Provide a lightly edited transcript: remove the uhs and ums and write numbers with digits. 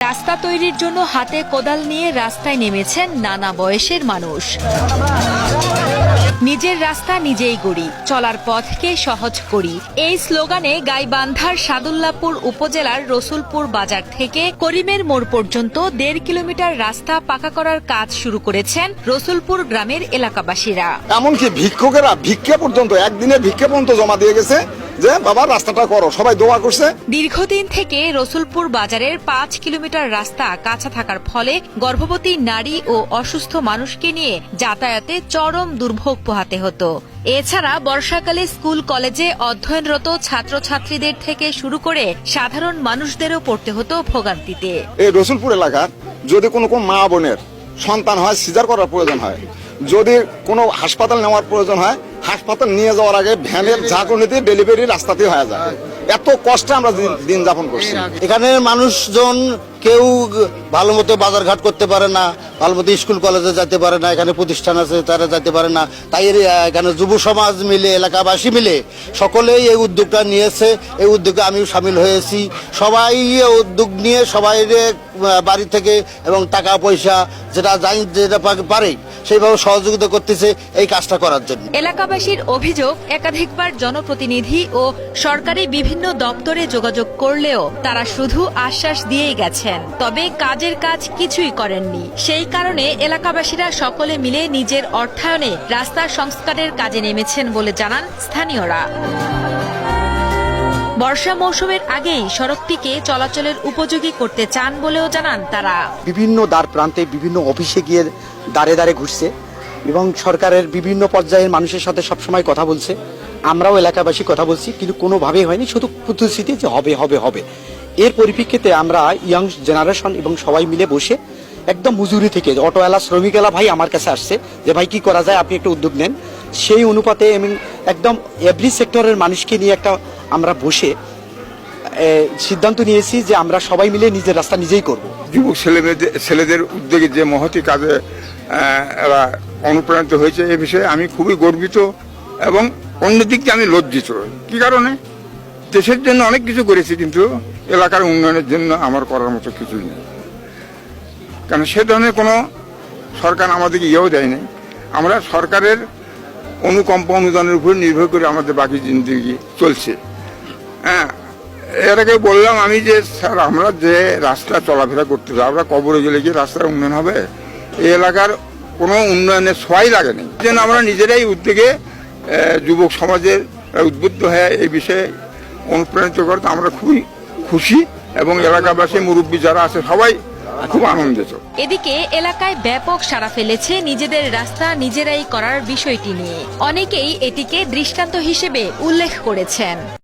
রাস্তা তৈরির জন্য হাতে কোদাল নিয়ে রাস্তায় নেমেছেন নানা বয়সের মানুষ। নিজের রাস্তা নিজেই গড়ি, চলার পথকে সহজ করি, এই স্লোগানে গাইবান্ধার সাদুল্লাপুর উপজেলার রসুলপুর বাজার থেকে করিমের মোড় পর্যন্ত 1.5 কিলোমিটার রাস্তা পাকা করার কাজ শুরু করেছেন রসুলপুর গ্রামের এলাকাবাসীরা। এমনকি ভিক্ষুকেরা ভিক্ষা পর্যন্ত একদিনের ভিক্ষা পর্যন্ত জমা দিয়ে গেছে যে বাবা রাস্তাটা করো, সবাই দোয়া করছে। দীর্ঘদিন থেকে রসুলপুর বাজারের 5 কিলোমিটার রাস্তা কাঁচা থাকার ফলে গর্ভবতী নারী ও অসুস্থ মানুষকে নিয়ে যাতায়াতে চরম দুর্ভোগ পোহাতে হতো। এছাড়া বর্ষাকালে স্কুল কলেজে অধ্যয়নরত ছাত্রছাত্রীদের থেকে শুরু করে সাধারণ মানুষদেরও পড়তে হতো ভোগান্তিতে। এই রসুলপুর এলাকার যদি কোনো মা বোনের সন্তান হয়, সিজার করার প্রয়োজন হয়, যদি কোনো হাসপাতাল নেওয়ার প্রয়োজন হয়, হাসপাতাল নিয়ে যাওয়ার আগে ভ্যানের ঝাঁকুনিতে ডেলিভারি রাস্তাতে হয়ে যায়। এত কষ্টে আমরা দিন যাপন করছি। এখানে মানুষজন কেউ ভালো মতো বাজারঘাট করতে পারে না, ভালো মতো স্কুল কলেজে যেতে পারে না, এখানে প্রতিষ্ঠান আছে তারা যেতে পারে না। তাই এখানে যুব সমাজ মিলে, এলাকাবাসী মিলে সকলেই এই উদ্যোগটা নিয়েছে। এই উদ্যোগে আমিও সামিল হয়েছি। সবাই উদ্যোগ নিয়ে সবাই বাড়ি থেকে এবং টাকা পয়সা যেটা পারে সেইভাবে সহযোগিতা করতেছে এই কাজটা করার জন্য। এলাকাবাসীর অভিযোগ, একাধিকবার জনপ্রতিনিধি ও সরকারি বিভিন্ন দপ্তরে যোগাযোগ করলেও তারা শুধু আশ্বাস দিয়েই গেছেন, তবে কাজের কাজ কিছুই করেননি। সেই কারণে এলাকাবাসীরা সকলে মিলে নিজের অর্থায়নে রাস্তা সংস্কারের কাজে নেমেছেন বলে জানান স্থানীয়রা। বর্ষা মৌসুমের আগেই সড়কটিকে চলাচলের উপযোগী করতে চান বলেও জানান তারা। বিভিন্ন দ্বার প্রান্তে বিভিন্ন অফিসে গিয়ে দাঁড়ে দাঁড়ে ঘুরছে এবং সরকারের বিভিন্ন পর্যায়ের মানুষের সাথে সবসময় কথা বলছে। আমরাও এলাকাবাসী কথা বলছি, কিন্তু কোনোভাবেই হয়নি, শুধু প্রতিশ্রুতি যে হবে হবে হবে। এর পরিপ্রেক্ষিতে আমরা ইয়াং জেনারেশন এবং সবাই মিলে বসে একদম মজুরি থেকে অটোওয়ালা শ্রমিকেলা ভাই আমার কাছে আসছে যে ভাই কি করা যায়, আপনি একটা উদ্যোগ নেন। সেই অনুপাতে আমি একদম এভরি সেক্টরের মানুষকে নিয়ে একটা আমরা বসে সিদ্ধান্ত নিয়েছি যে আমরা সবাই মিলে নিজের রাস্তা নিজেই করব। যুবক ছেলেদের উদ্যোগে যে মহতি কাজে এরা অনুপ্রাণিত হয়েছে, এ বিষয়ে আমি খুবই গর্বিত এবং অন্যদিক থেকে আমি লজ্জিত। কি কারণে? দেশের জন্য অনেক কিছু করেছি, কিন্তু এলাকার উন্নয়নের জন্য আমার করার মতো কিছুই নেই। কারণ সে ধরনের কোনো সরকার আমাদেরকে ইয়েও দেয়নি। আমরা সরকারের অনুকম্প অনুদানের উপর নির্ভর করে আমাদের বাকি জিন্দগি চলছে। হ্যাঁ, এর আগে বললাম আমি যে স্যার, আমরা যে রাস্তা চলাফেরা করতে যাই, আমরা কবরে গেলে কি রাস্তার উন্নয়ন হবে? এই এলাকার কোনো উন্নয়নের ছোঁয়াই লাগেনি। যেন আমরা নিজেরাই উদ্যোগে যুবক সমাজের উদ্বুদ্ধ হয়ে এই বিষয়ে অনুপ্রাণিত করতে আমরা খুবই খুশি এবং এলাকাবাসী মুরব্বী যারা আছে সবাই খুব আনন্দিত। এদিকে এলাকায় ব্যাপক সাড়া ফেলেছে নিজেদের রাস্তা নিজেরাই করার বিষয়টি নিয়ে। অনেকেই এটিকে দৃষ্টান্ত হিসেবে উল্লেখ করেছেন।